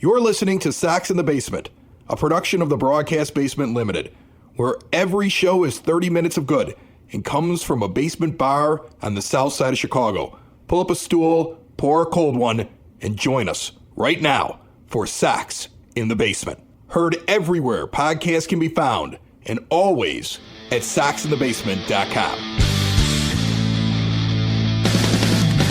You're listening to Sox in the Basement, a production of the Broadcast Basement Limited, where every show is 30 minutes of good and comes from a basement bar on the south side of Chicago. Pull up a stool, pour a cold one, and join us right now for Sox in the Basement. Heard everywhere podcasts can be found, and always at soxinthebasement.com.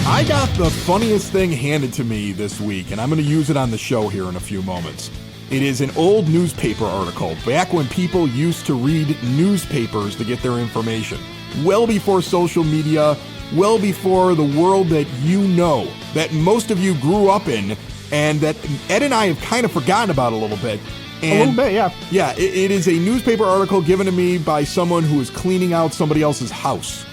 I got the funniest thing handed to me this week, and I'm going to use it on the show here in a few moments. It is an old newspaper article, back when people used to read newspapers to get their information. Well before social media, well before the world that you know, that most of you grew up in, and that Ed and I have kind of forgotten about a little bit. And a little bit, yeah. Yeah, it is a newspaper article given to me by someone who is cleaning out somebody else's house,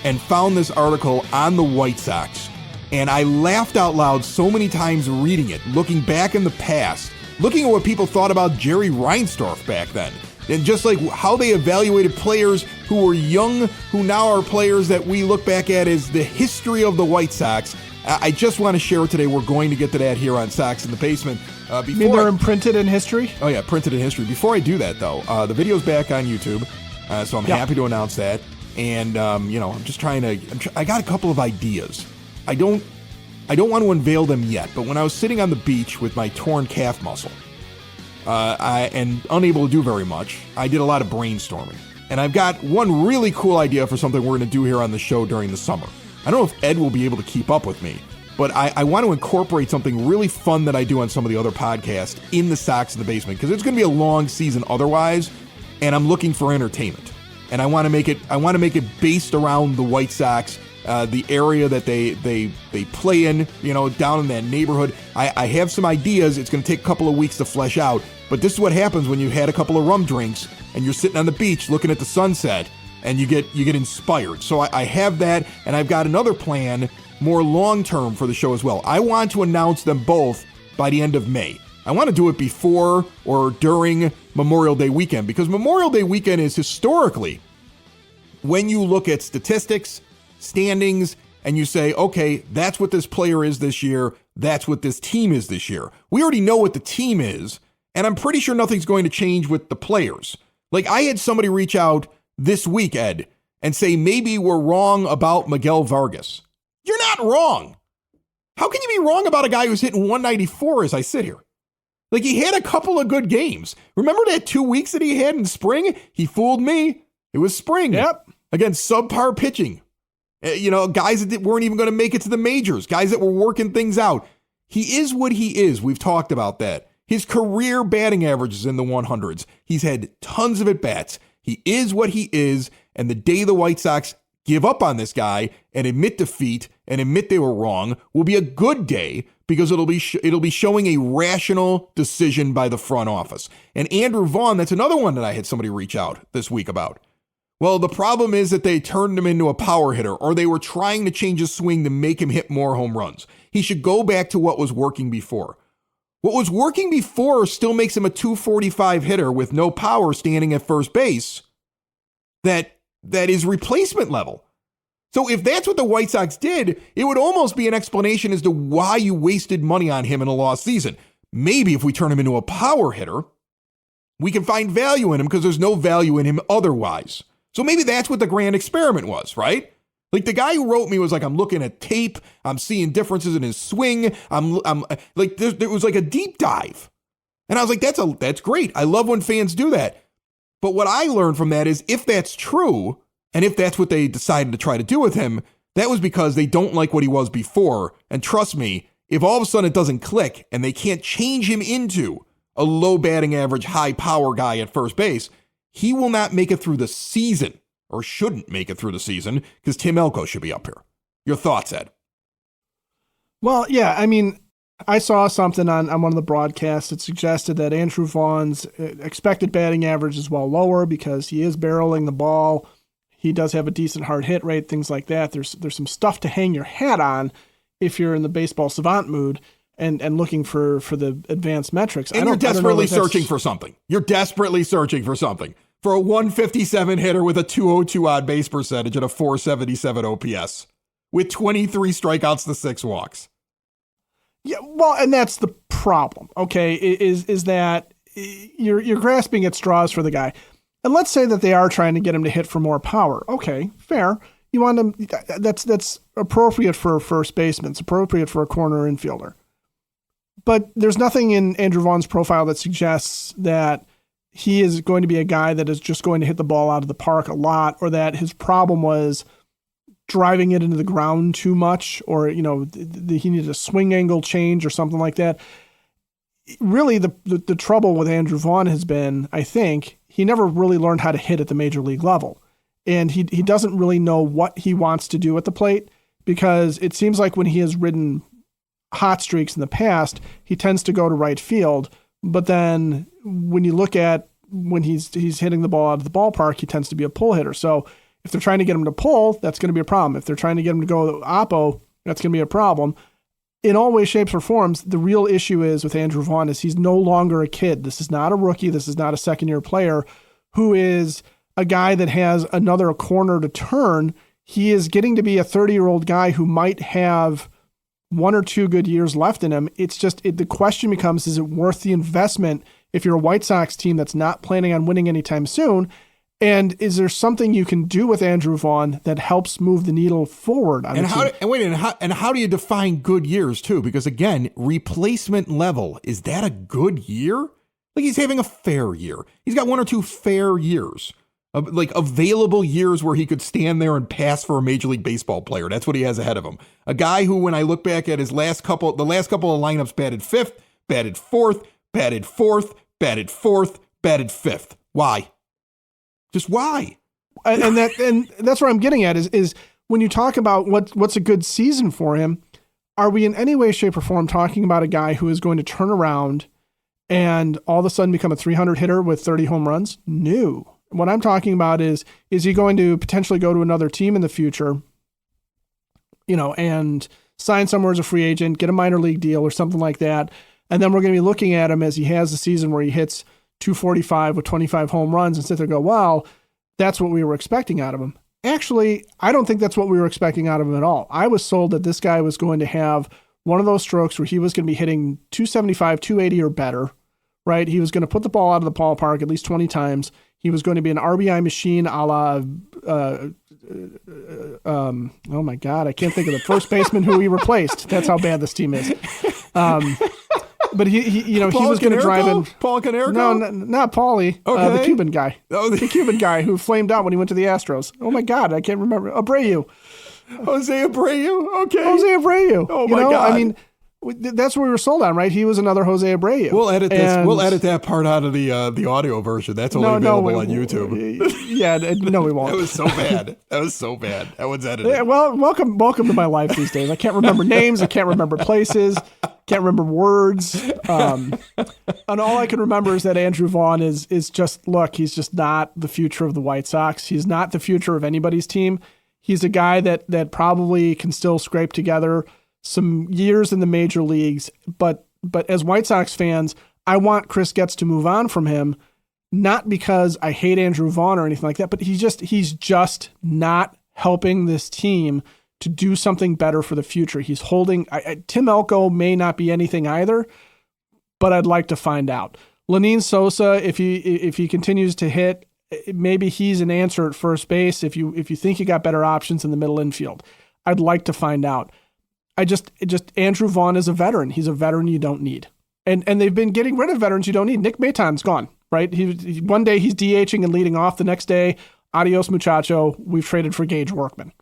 and found this article on the White Sox. And I laughed out loud so many times reading it, looking back in the past, looking at what people thought about Jerry Reinsdorf back then, and just like how they evaluated players who were young, who now are players that we look back at as the history of the White Sox. I just want to share it today. We're going to get to that here on Sox in the Basement. You mean they're imprinted in history? Oh, yeah, printed in history. Before I do that, though, the video's back on YouTube, so I'm happy to announce that. And, I'm just trying to, I got a couple of ideas. I don't want to unveil them yet, but when I was sitting on the beach with my torn calf muscle, and unable to do very much, I did a lot of brainstorming. And I've got one really cool idea for something we're going to do here on the show during the summer. I don't know if Ed will be able to keep up with me, but I want to incorporate something really fun that I do on some of the other podcasts in the Sox in the Basement, because it's going to be a long season otherwise, and I'm looking for entertainment. And I want to make it based around the White Sox, the area that they play in, down in that neighborhood. I have some ideas. It's going to take a couple of weeks to flesh out, but this is what happens when you've had a couple of rum drinks and you're sitting on the beach looking at the sunset, and you get inspired. So I have that, and I've got another plan, more long-term for the show as well. I want to announce them both by the end of May. I want to do it before or during Memorial Day weekend, because Memorial Day weekend is historically, when you look at statistics, standings, and you say, okay, that's what this player is this year, that's what this team is this year. We already know what the team is, and I'm pretty sure nothing's going to change with the players. Like, I had somebody reach out this week, Ed, and say maybe we're wrong about Miguel Vargas. You're not wrong. How can you be wrong about a guy who's hitting 194 as I sit here? Like, he had a couple of good games. Remember that 2 weeks that he had in spring? He fooled me. It was spring. Yep. Against subpar pitching. Guys that weren't even going to make it to the majors. Guys that were working things out. He is what he is. We've talked about that. His career batting average is in the 100s. He's had tons of at-bats. He is what he is. And the day the White Sox give up on this guy and admit defeat and admit they were wrong will be a good day, because it'll be showing a rational decision by the front office. And Andrew Vaughn, that's another one that I had somebody reach out this week about. Well, the problem is that they turned him into a power hitter, or they were trying to change his swing to make him hit more home runs. He should go back to what was working before. What was working before still makes him a 245 hitter with no power standing at first base. That is replacement level. So if that's what the White Sox did, it would almost be an explanation as to why you wasted money on him in a lost season. Maybe if we turn him into a power hitter, we can find value in him, because there's no value in him otherwise. So maybe that's what the grand experiment was, right? Like, the guy who wrote me was like, I'm looking at tape, I'm seeing differences in his swing, I'm like, there was like a deep dive. And I was like, that's great. I love when fans do that. But what I learned from that is, if that's true, and if that's what they decided to try to do with him, that was because they don't like what he was before. And trust me, if all of a sudden it doesn't click and they can't change him into a low batting average, high power guy at first base, he will not make it through the season, or shouldn't make it through the season, because Tim Elko should be up here. Your thoughts, Ed? Well, yeah, I mean, I saw something on one of the broadcasts that suggested that Andrew Vaughn's expected batting average is well lower because he is barreling the ball. He does have a decent hard hit rate, things like that. There's some stuff to hang your hat on if you're in the baseball savant mood and looking for the advanced metrics. And you're desperately searching for something. You're desperately searching for something. For a 157 hitter with a 202 odd base percentage and a 477 OPS with 23 strikeouts to 6 walks. Yeah, well, and that's the problem. Okay, is that you're grasping at straws for the guy, and let's say that they are trying to get him to hit for more power. Okay, fair. You want him. That's appropriate for a first baseman. It's appropriate for a corner infielder. But there's nothing in Andrew Vaughn's profile that suggests that he is going to be a guy that is just going to hit the ball out of the park a lot, or that his problem was driving it into the ground too much, or, he needed a swing angle change or something like that. Really, the trouble with Andrew Vaughn has been, I think, he never really learned how to hit at the major league level. And he doesn't really know what he wants to do at the plate, because it seems like when he has ridden hot streaks in the past, he tends to go to right field. But then when you look at when he's hitting the ball out of the ballpark, he tends to be a pull hitter. So if they're trying to get him to pull, that's going to be a problem. If they're trying to get him to go oppo, that's going to be a problem. In all ways, shapes, or forms, the real issue is with Andrew Vaughn is he's no longer a kid. This is not a rookie. This is not a second-year player who is a guy that has another corner to turn. He is getting to be a 30-year-old guy who might have 1 or 2 good years left in him. It's just the question becomes, is it worth the investment if you're a White Sox team that's not planning on winning anytime soon? And is there something you can do with Andrew Vaughn that helps move the needle forward on the team? And how do you define good years too? Because again, replacement level, is that a good year? Like, he's having a fair year. He's got 1 or 2 fair years. Like available years where he could stand there and pass for a Major League Baseball player. That's what he has ahead of him. A guy who, when I look back at the last couple of lineups, batted 5th, batted 4th, batted 4th, batted 4th, batted 5th. Why? Just why? And that's where I'm getting at is when you talk about what's a good season for him, are we in any way, shape, or form talking about a guy who is going to turn around and all of a sudden become a 300 hitter with 30 home runs? No. What I'm talking about is he going to potentially go to another team in the future, and sign somewhere as a free agent, get a minor league deal or something like that. And then we're going to be looking at him as he has a season where he hits 245 with 25 home runs and sit there and go, well, that's what we were expecting out of him. Actually, I don't think that's what we were expecting out of him at all. I was sold that this guy was going to have one of those strokes where he was going to be hitting 275, 280 or better, right? He was going to put the ball out of the ballpark at least 20 times. He was going to be an RBI machine a la, oh my God, I can't think of the first baseman who he replaced. That's how bad this team is. But he was going to drive in. Paul Konerko? No, not Paulie. Okay. The Cuban guy. Oh, the Cuban guy who flamed out when he went to the Astros. Oh my God, I can't remember. Abreu. Jose Abreu. Okay. Jose Abreu. Oh my God. I mean, that's what we were sold on, right? He was another Jose Abreu. We'll edit this. We'll edit that part out of the audio version. That's only available on YouTube. Yeah, no, we won't. That was so bad. That one's edited. Yeah, well, welcome to my life these days. I can't remember names. I can't remember places. Can't remember words. And all I can remember is that Andrew Vaughn is just, look, he's just not the future of the White Sox. He's not the future of anybody's team. He's a guy that probably can still scrape together some years in the major leagues, but as White Sox fans, I want Chris Getz to move on from him, not because I hate Andrew Vaughn or anything like that, but he's just not helping this team to do something better for the future. He's holding Tim Elko may not be anything either, but I'd like to find out. Lenyn Sosa, if he continues to hit, maybe he's an answer at first base. If you think you got better options in the middle infield, I'd like to find out. Andrew Vaughn is a veteran. He's a veteran you don't need. And they've been getting rid of veterans you don't need. Nick Maton's gone, right? He one day he's DHing and leading off. The next day, adios muchacho. We've traded for Gage Workman.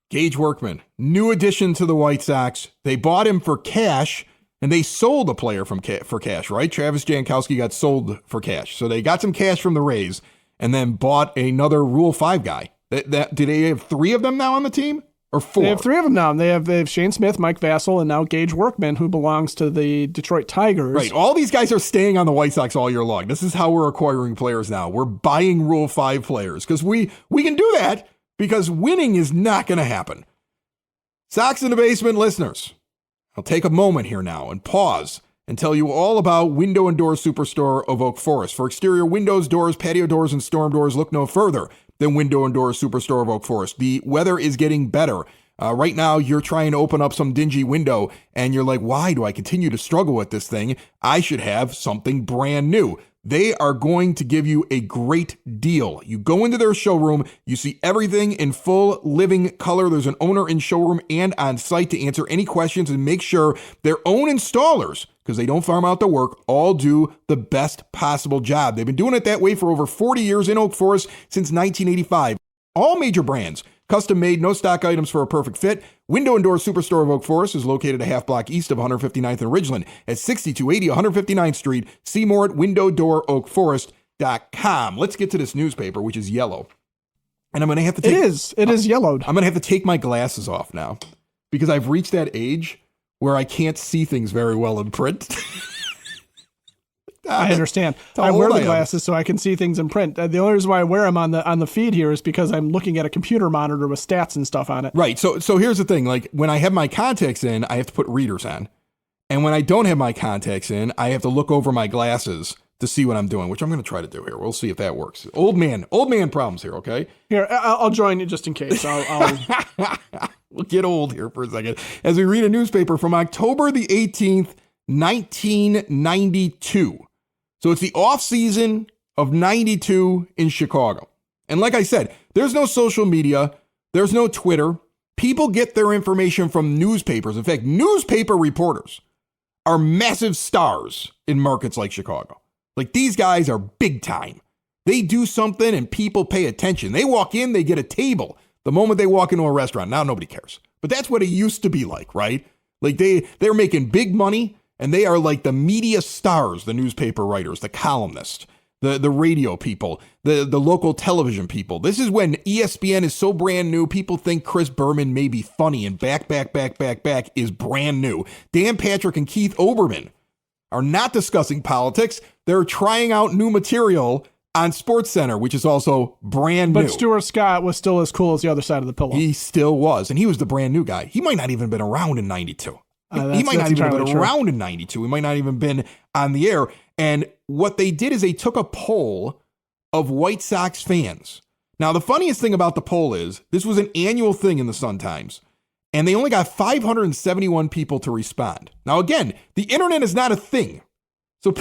Gage Workman, new addition to the White Sox. They bought him for cash, and they sold a player for cash, right? Travis Jankowski got sold for cash. So they got some cash from the Rays and then bought another Rule 5 guy. Do they have 3 of them now on the team? Or 4? They have 3 of them now. They have Shane Smith, Mike Vassell, and now Gage Workman, who belongs to the Detroit Tigers. Right. All these guys are staying on the White Sox all year long. This is how we're acquiring players now. We're buying Rule 5 players because we can do that because winning is not going to happen. Sox in the Basement listeners, I'll take a moment here now and pause and tell you all about Window and Door Superstore of Oak Forest. For exterior windows, doors, patio doors, and storm doors, look no further than Window and Door Superstore of Oak Forest. The weather is getting better. Right now, you're trying to open up some dingy window and you're like, why do I continue to struggle with this thing? I should have something brand new. They are going to give you a great deal. You go into their showroom, you see everything in full living color. There's an owner in showroom and on site to answer any questions and make sure their own installers, because they don't farm out the work, all do the best possible job. They've been doing it that way for over 40 years in Oak Forest since 1985. All major brands, custom made, no stock items for a perfect fit. Window and Door Superstore of Oak Forest is located a half block east of 159th and Ridgeland at 6280 159th Street. See more at windowdooroakforest.com. Let's get to this newspaper, which is yellow. And I'm going to have to take... It is yellowed. I'm going to have to take my glasses off now because I've reached that age where I can't see things very well in print. I understand. I wear the glasses so I can see things in print. The only reason why I wear them on the feed here is because I'm looking at a computer monitor with stats and stuff on it. Right. So here's the thing. Like when I have my contacts in, I have to put readers on. And when I don't have my contacts in, I have to look over my glasses to see what I'm doing, which I'm going to try to do here. We'll see if that works. Old man problems here. Okay. Here, I'll join you just in case. I'll... We'll get old here for a second as we read a newspaper from October the 18th, 1992. So it's the off season of 92 in Chicago. And like I said, there's no social media. There's no Twitter. People get their information from newspapers. In fact, newspaper reporters are massive stars in markets like Chicago. Like these guys are big time. They do something and people pay attention. They walk in, they get a table. The moment they walk into a restaurant, now nobody cares. But that's what it used to be like, right? Like they're making big money. And they are like the media stars, the newspaper writers, the columnists, the radio people, the local television people. This is when ESPN is so brand new, people think Chris Berman may be funny, and back is brand new. Dan Patrick and Keith Olbermann are not discussing politics. They're trying out new material on SportsCenter, which is also brand new. But Stuart Scott was still as cool as the other side of the pillow. He still was, and he was the brand new guy. He might not even have been around in 92. He might not even have been around in 92. He might not even been on the air. And what they did is they took a poll of White Sox fans. Now, the funniest thing about the poll is this was an annual thing in the Sun-Times, and they only got 571 people to respond. Now, again, the internet is not a thing. So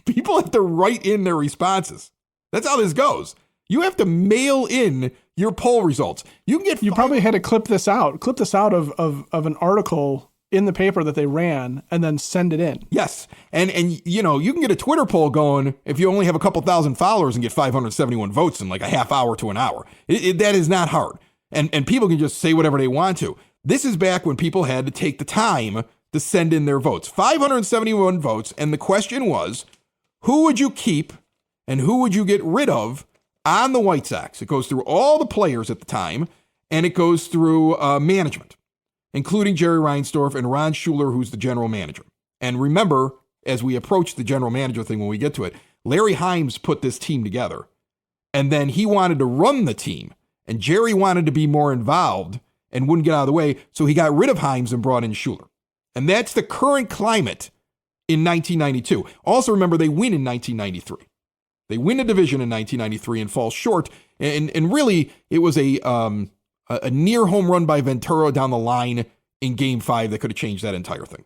people have to write in their responses. That's how this goes. You have to mail in your poll results. You probably had to clip this out of an article in the paper that they ran and then send it in. Yes. And you know, you can get a Twitter poll going if you only have a couple thousand followers and get 571 votes in like a half hour to an hour. That is not hard. And people can just say whatever they want to. This is back when people had to take the time to send in their votes. 571 votes. And the question was, who would you keep and who would you get rid of on the White Sox? It goes through all the players at the time, and it goes through management, including Jerry Reinsdorf and Ron Schuler, who's the general manager. And remember, as we approach the general manager thing when we get to it, Larry Himes put this team together, and then he wanted to run the team, and Jerry wanted to be more involved and wouldn't get out of the way, so he got rid of Himes and brought in Schuler. And that's the current climate in 1992. Also remember, they win in 1993. They win a division in 1993 and fall short, and really, it was a near home run by Ventura down the line in Game 5 that could have changed that entire thing.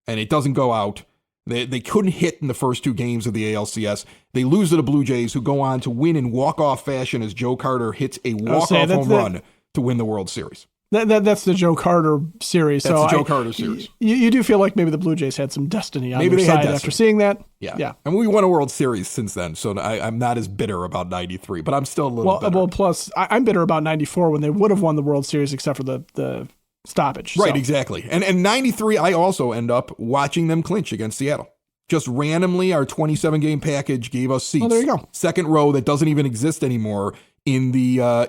And it doesn't go out. They couldn't hit in the first two games of the ALCS. They lose to the Blue Jays, who go on to win in walk-off fashion as Joe Carter hits a walk-off home run to win the World Series. That's the Joe Carter series. That's the Joe Carter series. You do feel like maybe the Blue Jays had some destiny on their side after seeing that? Yeah. And we won a World Series since then, so I'm not as bitter about 93, but I'm still a little bitter. Well, plus, I'm bitter about 94 when they would have won the World Series except for the stoppage. Right, exactly. And 93, I also end up watching them clinch against Seattle. Just randomly, our 27-game package gave us seats. Oh, there you go. Second row that doesn't even exist anymore in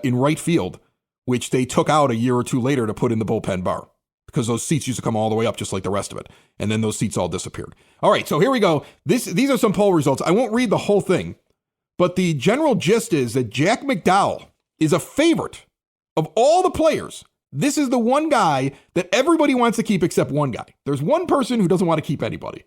right field, which they took out a year or two later to put in the bullpen bar because those seats used to come all the way up just like the rest of it. And then those seats all disappeared. All right, so here we go. These are some poll results. I won't read the whole thing, but the general gist is that Jack McDowell is a favorite of all the players. This is the one guy that everybody wants to keep except one guy. There's one person who doesn't want to keep anybody.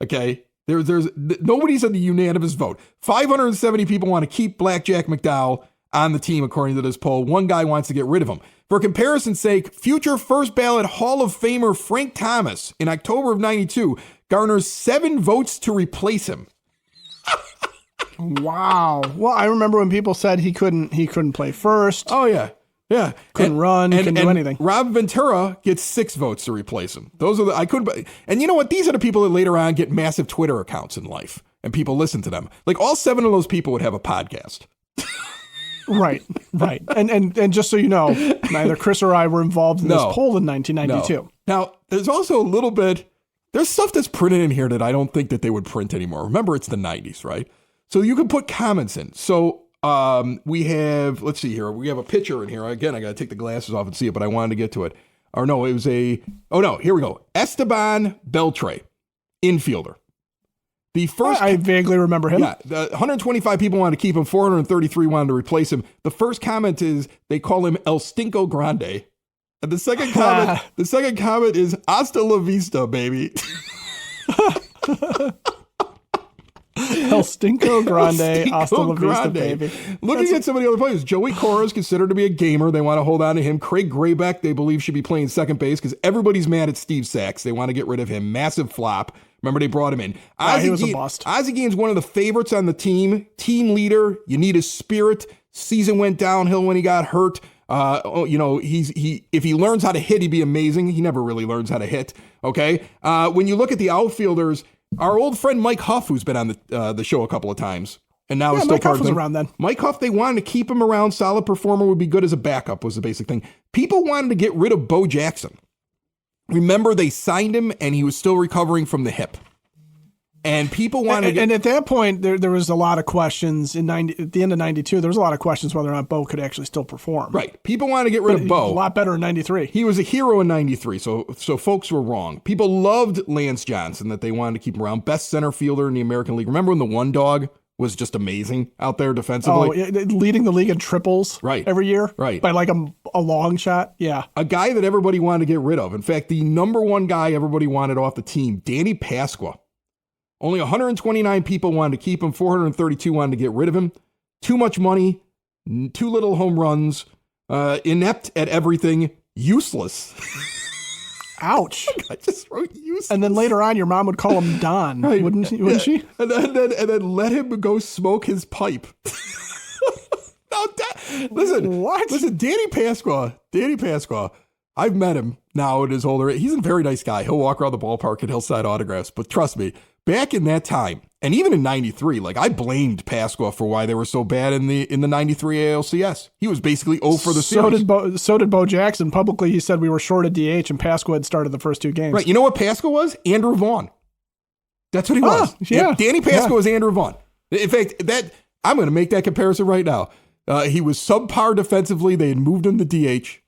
Okay? There's nobody's at the unanimous vote. 570 people want to keep Black Jack McDowell. on the team, according to this poll. One guy wants to get rid of him. For comparison's sake, future first ballot Hall of Famer Frank Thomas in October of 92 garners 7 votes to replace him. Wow. Well, I remember when people said he couldn't play first. Oh, yeah. Yeah. Couldn't run, couldn't do anything. Rob Ventura gets 6 votes to replace him. Those are and you know what? These are the people that later on get massive Twitter accounts in life and people listen to them. Like all 7 of those people would have a podcast. Right. And just so you know, neither Chris or I were involved in this poll in 1992. No. Now, there's also a little bit, there's stuff that's printed in here that I don't think that they would print anymore. Remember, it's the 90s, right? So you can put comments in. So we have, let's see here. We have a picture in here. Again, I got to take the glasses off and see it, but I wanted to get to it. Or no, it was here we go. Esteban Beltre, infielder. The first, I vaguely remember him. Yeah, 125 people wanted to keep him. 433 wanted to replace him. The first comment is they call him El Stinko Grande, and the second comment is Hasta la vista, baby. El Stinko Grande, Hasta la vista, baby. Looking at some of the other players, Joey Cora is considered to be a gamer. They want to hold on to him. Craig Graybeck, they believe, should be playing second base because everybody's mad at Steve Sachs. They want to get rid of him. Massive flop. Remember, they brought him in. He was a bust. Ozzie Guillen's one of the favorites on the team. Team leader. You need his spirit. Season went downhill when he got hurt. If he learns how to hit, he'd be amazing. He never really learns how to hit. Okay. When you look at the outfielders, our old friend Mike Huff, who's been on the show a couple of times, and now is still Mike part Huff of was them. around then. Mike Huff, they wanted to keep him around. Solid performer, would be good as a backup was the basic thing. People wanted to get rid of Bo Jackson. Remember, they signed him, and he was still recovering from the hip. And people wanted and at that point, there was a lot of questions at the end of 92. There was a lot of questions whether or not Bo could actually still perform. Right. People wanted to get rid of Bo. A lot better in 93. He was a hero in 93, so folks were wrong. People loved Lance Johnson, that they wanted to keep him around. Best center fielder in the American League. Remember when the one dog was just amazing out there defensively? Oh, leading the league in triples every year? Right. By like a long shot? Yeah. A guy that everybody wanted to get rid of. In fact, the number one guy everybody wanted off the team, Danny Pasqua. Only 129 people wanted to keep him. 432 wanted to get rid of him. Too much money, too little home runs, inept at everything, useless. Ouch. I just wrote useless. And then later on, your mom would call him Don, right. wouldn't she? And then let him go smoke his pipe. Listen, Danny Pasqua, I've met him now at his older age. He's a very nice guy. He'll walk around the ballpark and he'll sign autographs. But trust me, back in that time, and even in 93, like I blamed Pasqua for why they were so bad in the 93 ALCS. He was basically 0 for the series. So did Bo Jackson. Publicly, he said we were short at DH, and Pasqua had started the first 2 games. Right. You know what Pasqua was? Andrew Vaughn. That's what he was. Yeah. Danny Pasqua was Andrew Vaughn. In fact, I'm going to make that comparison right now. He was subpar defensively. They had moved him to DH,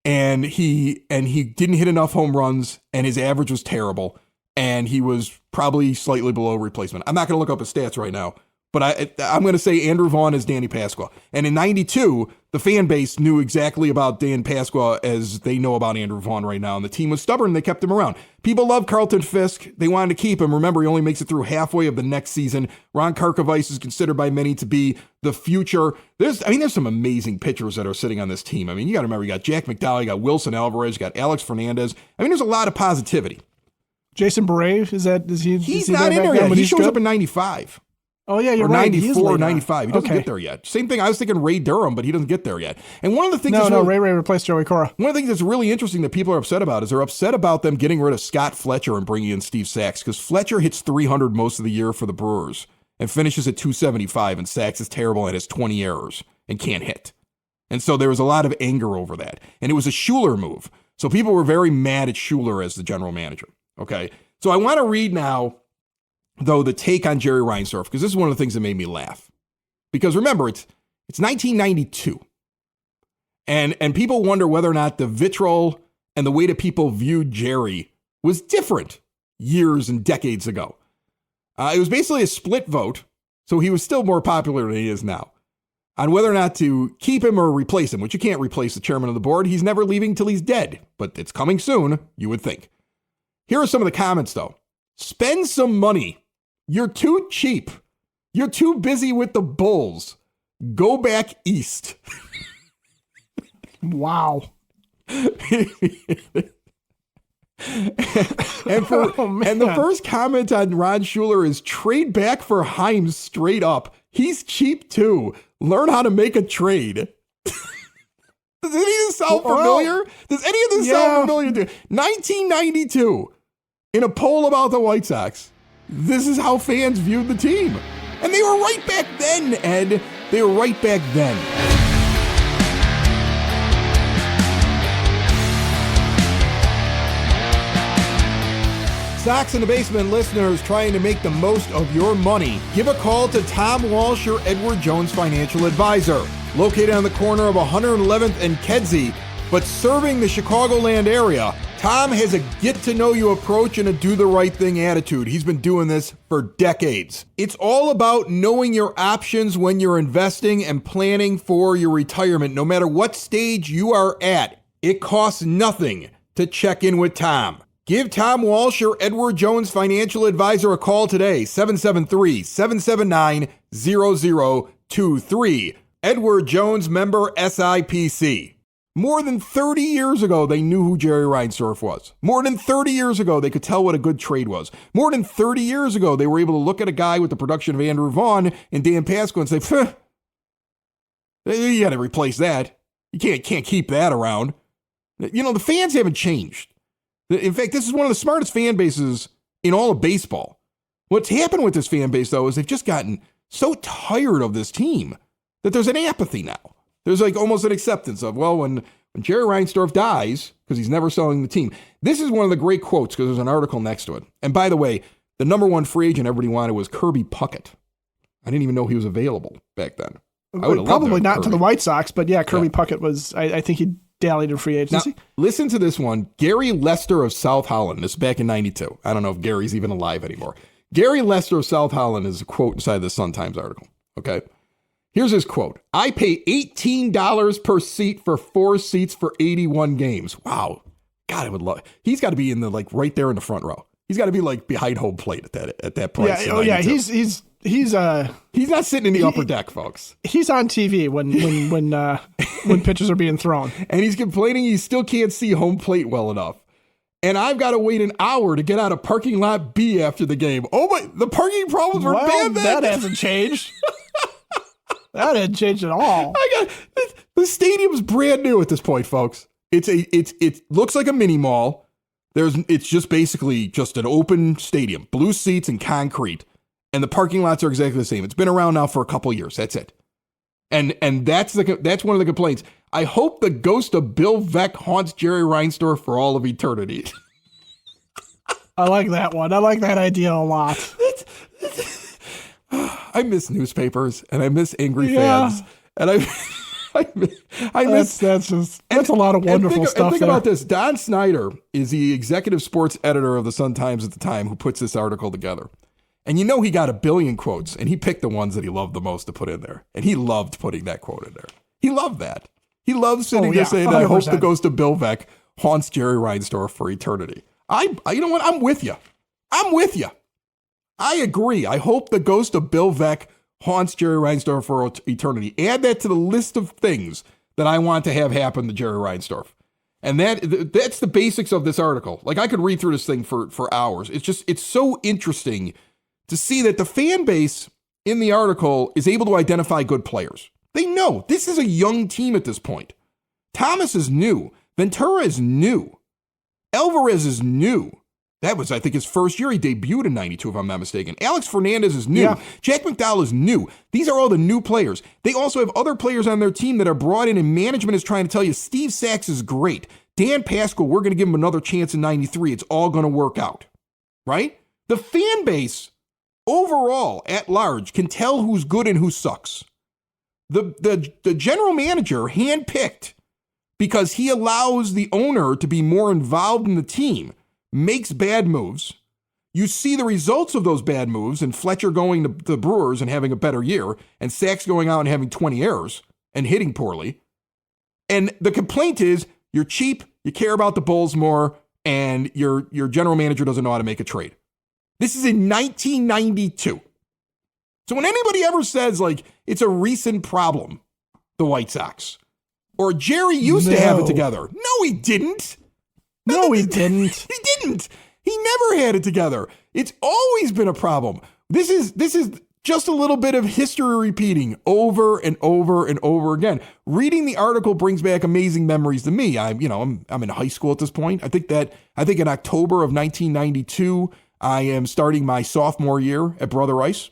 and he didn't hit enough home runs, and his average was terrible. And he was probably slightly below replacement. I'm not going to look up his stats right now, but I'm going to say Andrew Vaughn is Danny Pasqua. And in 92, the fan base knew exactly about Dan Pasqua as they know about Andrew Vaughn right now. And the team was stubborn. They kept him around. People love Carlton Fisk. They wanted to keep him. Remember, he only makes it through halfway of the next season. Ron Karkovice is considered by many to be the future. There's some amazing pitchers that are sitting on this team. I mean, you got to remember, you got Jack McDowell, you got Wilson Alvarez, you got Alex Fernandez. I mean, there's a lot of positivity. Jason Beret, He's not in there yet. He shows up in 95. Oh, yeah, you're or right. 94 or 95. He doesn't get there yet. Same thing. I was thinking Ray Durham, but he doesn't get there yet. And one of the things... Ray replaced Joey Cora. One of the things that's really interesting that people are upset about is they're upset about them getting rid of Scott Fletcher and bringing in Steve Sachs, because Fletcher hits 300 most of the year for the Brewers and finishes at 275, and Sachs is terrible and has 20 errors and can't hit. And so there was a lot of anger over that. And it was a Schuler move. So people were very mad at Schuler as the general manager. Okay? So I want to read now, though, the take on Jerry Reinsdorf, because this is one of the things that made me laugh. Because remember, it's 1992. And people wonder whether or not the vitriol and the way that people viewed Jerry was different years and decades ago. It was basically a split vote, so he was still more popular than he is now, on whether or not to keep him or replace him, which you can't replace the chairman of the board. He's never leaving till he's dead, but it's coming soon, you would think. Here are some of the comments, though. Spend some money. You're too cheap. You're too busy with the Bulls. Go back east. Wow. And the first comment on Ron Schuler is trade back for Himes straight up. He's cheap too. Learn how to make a trade. Does any of this sound familiar? Does any of this sound familiar to you? 1992, in a poll about the White Sox, this is how fans viewed the team. And they were right back then, Ed. They were right back then. Sox in the Basement listeners trying to make the most of your money, give a call to Tom Walsh, your Edward Jones financial advisor. Located on the corner of 111th and Kedzie, but serving the Chicagoland area, Tom has a get-to-know-you approach and a do-the-right-thing attitude. He's been doing this for decades. It's all about knowing your options when you're investing and planning for your retirement. No matter what stage you are at, it costs nothing to check in with Tom. Give Tom Walsh, your Edward Jones financial advisor, a call today, 773-779-0023. Edward Jones, member SIPC. More than 30 years ago, they knew who Jerry Reinsdorf was. More than 30 years ago, they could tell what a good trade was. More than 30 years ago, they were able to look at a guy with the production of Andrew Vaughn and Dan Pasco and say, you got to replace that. You can't keep that around. You know, the fans haven't changed. In fact, this is one of the smartest fan bases in all of baseball. What's happened with this fan base, though, is they've just gotten so tired of this team that there's an apathy now. There's like almost an acceptance of, well, when Jerry Reinsdorf dies, because he's never selling the team. This is one of the great quotes because there's an article next to it. And by the way, the number one free agent everybody wanted was Kirby Puckett. I didn't even know he was available back then. Probably not to the White Sox, but yeah, Kirby Puckett was, I think he dallied in free agency. Now, listen to this one. Gary Lester of South Holland. This is back in 92. I don't know if Gary's even alive anymore. Gary Lester of South Holland is a quote inside the Sun-Times article. Okay. Here's his quote. I pay $18 per seat for 4 seats for 81 games. Wow. God, I would love. He's got to be in the right there in the front row. He's got to be behind home plate at that price. Yeah. Oh yeah. He's not sitting in the upper deck, folks. He's on TV when pitches are being thrown, and he's complaining he still can't see home plate well enough. And I've got to wait an hour to get out of parking lot B after the game. Oh my! The parking problems were bad then. That hasn't changed. That didn't change at all. The stadium's brand new at this point, folks. It looks like a mini mall. It's just basically just an open stadium, blue seats and concrete, and the parking lots are exactly the same. It's been around now for a couple years. That's it. And that's one of the complaints. I hope the ghost of Bill Veeck haunts Jerry Reinsdorf for all of eternity. I like that one. I like that idea a lot. I miss newspapers and I miss angry fans, and I miss that's a lot of wonderful stuff. Think about this. Don Snyder is the executive sports editor of the Sun-Times at the time who puts this article together. And you know he got 1 billion quotes, and he picked the ones that he loved the most to put in there. And he loved putting that quote in there. He loved that. He loved sitting there saying, 100%. I hope the ghost of Bill Veeck haunts Jerry Reinsdorf for eternity. You know what? I'm with you. I agree. I hope the ghost of Bill Veeck haunts Jerry Reinsdorf for eternity. Add that to the list of things that I want to have happen to Jerry Reinsdorf. And that's the basics of this article. Like, I could read through this thing for hours. It's so interesting to see that the fan base in the article is able to identify good players. They know this is a young team at this point. Thomas is new. Ventura is new. Alvarez is new. That was, I think, his first year. He debuted in 92, if I'm not mistaken. Alex Fernandez is new. Yeah. Jack McDowell is new. These are all the new players. They also have other players on their team that are brought in, and management is trying to tell you, Steve Sachs is great. Dan Pascal, we're going to give him another chance in 93. It's all going to work out, right? The fan base overall at large can tell who's good and who sucks. The general manager, handpicked because he allows the owner to be more involved in the team, makes bad moves. You see the results of those bad moves, and Fletcher going to the Brewers and having a better year, and Sachs going out and having 20 errors and hitting poorly. And the complaint is, you're cheap, you care about the Bulls more, and your general manager doesn't know how to make a trade. This is in 1992. So when anybody ever says, like, it's a recent problem, the White Sox, or Jerry used to have it together. No, he didn't. No, he didn't. He didn't. He never had it together. It's always been a problem. This is just a little bit of history repeating over and over and over again. Reading the article brings back amazing memories to me. I'm in high school at this point. I think in October of 1992, I am starting my sophomore year at Brother Rice.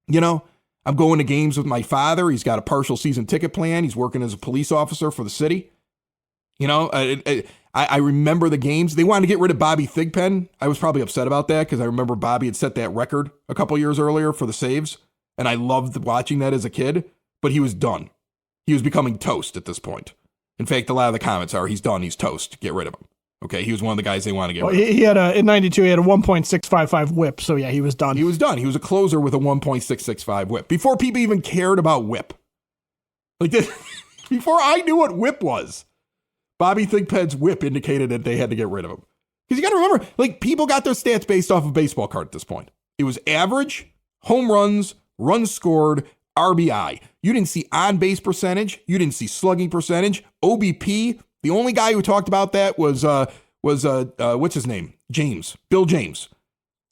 I'm going to games with my father. He's got a partial season ticket plan. He's working as a police officer for the city. I remember the games. They wanted to get rid of Bobby Thigpen. I was probably upset about that because I remember Bobby had set that record a couple years earlier for the saves, and I loved watching that as a kid, but he was done. He was becoming toast at this point. In fact, a lot of the comments are, he's done, he's toast, get rid of him. Okay, he was one of the guys they wanted to get rid of. He had in 92, he had a 1.655 whip, so yeah, he was done. He was done. He was a closer with a 1.665 whip. Before people even cared about whip. Like this, before I knew what whip was, Bobby Thigpen's whip indicated that they had to get rid of him. Because you got to remember, like, people got their stats based off of baseball card at this point. It was average, home runs, runs scored, RBI. You didn't see on-base percentage. You didn't see slugging percentage. OBP. The only guy who talked about that was what's his name? Bill James.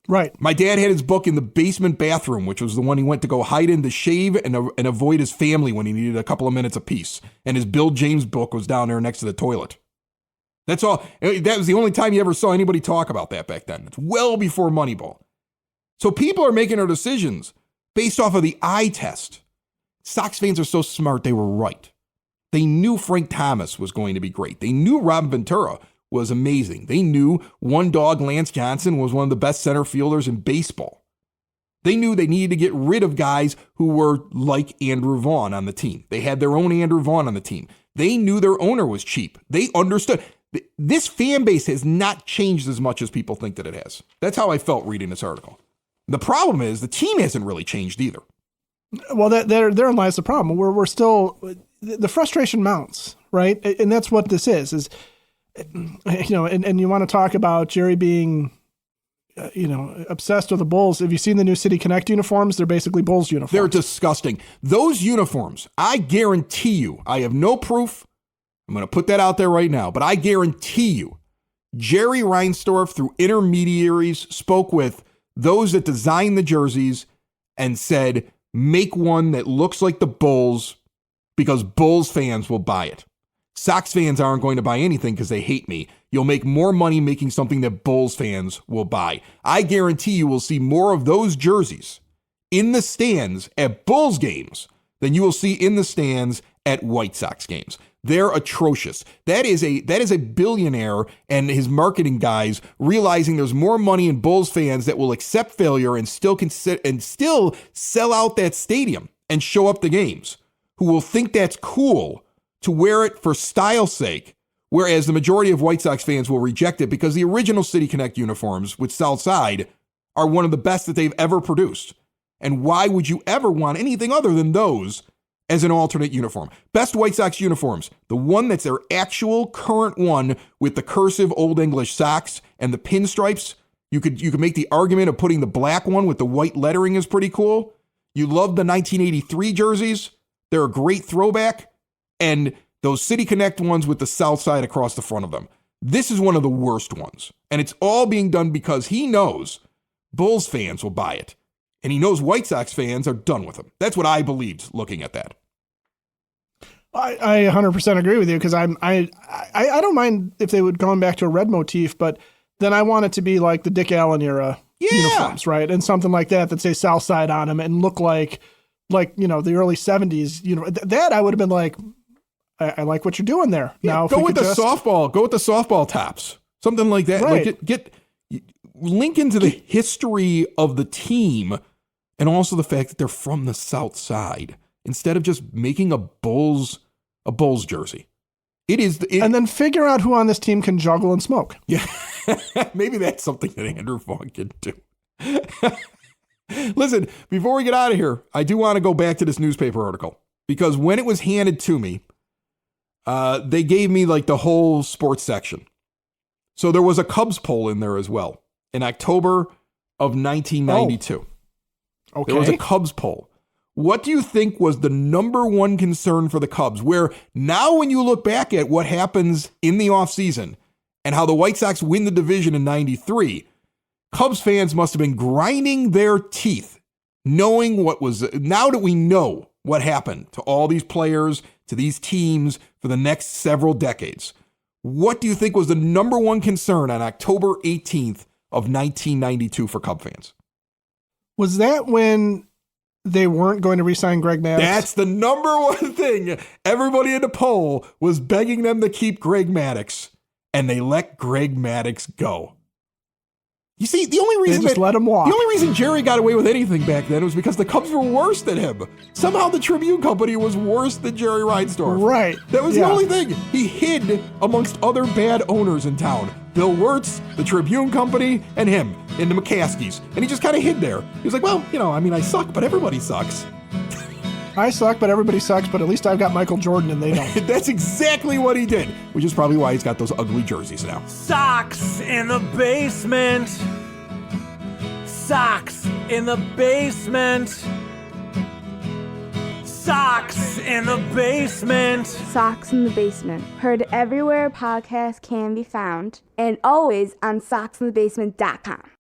Right. My dad had his book in the basement bathroom, which was the one he went to go hide in to shave and avoid his family when he needed a couple of minutes apiece. And his Bill James book was down there next to the toilet. That's all. That was the only time you ever saw anybody talk about that back then. It's well before Moneyball. So people are making their decisions based off of the eye test. Sox fans are so smart, they were right. They knew Frank Thomas was going to be great. They knew Robin Ventura was amazing. They knew one dog, Lance Johnson, was one of the best center fielders in baseball. They knew they needed to get rid of guys who were like Andrew Vaughn on the team. They had their own Andrew Vaughn on the team. They knew their owner was cheap. They understood. This fan base has not changed as much as people think that it has. That's how I felt reading this article. The problem is the team hasn't really changed either. Well, therein lies the problem. We're still, the frustration mounts, right? And that's what this is, and you want to talk about Jerry being, obsessed with the Bulls. Have you seen the new City Connect uniforms? They're basically Bulls uniforms. They're disgusting. Those uniforms, I guarantee you, I have no proof. I'm going to put that out there right now, but I guarantee you, Jerry Reinsdorf, through intermediaries, spoke with those that designed the jerseys and said, make one that looks like the Bulls because Bulls fans will buy it. Sox fans aren't going to buy anything because they hate me. You'll make more money making something that Bulls fans will buy. I guarantee you will see more of those jerseys in the stands at Bulls games than you will see in the stands at White Sox games. They're atrocious. That is a billionaire and his marketing guys realizing there's more money in Bulls fans that will accept failure and still sell out that stadium and show up the games, who will think that's cool to wear it for style's sake, whereas the majority of White Sox fans will reject it because the original City Connect uniforms with Southside are one of the best that they've ever produced. And why would you ever want anything other than those as an alternate uniform? Best White Sox uniforms, the one that's their actual current one with the cursive Old English socks and the pinstripes. You could make the argument of putting the black one with the white lettering is pretty cool. You love the 1983 jerseys. They're a great throwback. And those City Connect ones with the south side across the front of them. This is one of the worst ones. And it's all being done because he knows Bulls fans will buy it. And he knows White Sox fans are done with him. That's what I believed looking at that. I 100% agree with you because I don't mind if they would going back to a red motif, but then I want it to be like the Dick Allen era uniforms, right? And something like that say South Side on them and look like the early 70s. That I would have been like, I like what you're doing there. Yeah, now go with the softball tops, something like that. Right. Like get link into the history of the team. And also the fact that they're from the South Side instead of just making a Bulls jersey. And then figure out who on this team can juggle and smoke. Yeah. Maybe that's something that Andrew Vaughn can do. Listen, before we get out of here, I do want to go back to this newspaper article because when it was handed to me, they gave me like the whole sports section. So there was a Cubs poll in there as well in October of 1992. Okay. There was a Cubs poll. What do you think was the number one concern for the Cubs? Where now when you look back at what happens in the offseason and how the White Sox win the division in 93, Cubs fans must have been grinding their teeth knowing now that we know what happened to all these players, to these teams for the next several decades. What do you think was the number one concern on October 18th of 1992 for Cub fans? Was that when they weren't going to re-sign Greg Maddux? That's the number one thing. Everybody in the poll was begging them to keep Greg Maddux, and they let Greg Maddux go. You see, the only reason let him walk. The only reason Jerry got away with anything back then was because the Cubs were worse than him. Somehow the Tribune Company was worse than Jerry Reinsdorf. Right. That was the only thing. He hid amongst other bad owners in town. Bill Wirtz, the Tribune Company, and him, and the McCaskies. And he just kind of hid there. He was like, well, I suck, but everybody sucks. I suck, but everybody sucks, but at least I've got Michael Jordan and they don't. That's exactly what he did, which is probably why he's got those ugly jerseys now. Socks in the basement. Socks in the basement. Socks in the basement. Socks in the Basement. Heard everywhere podcasts can be found and always on socksinthebasement.com.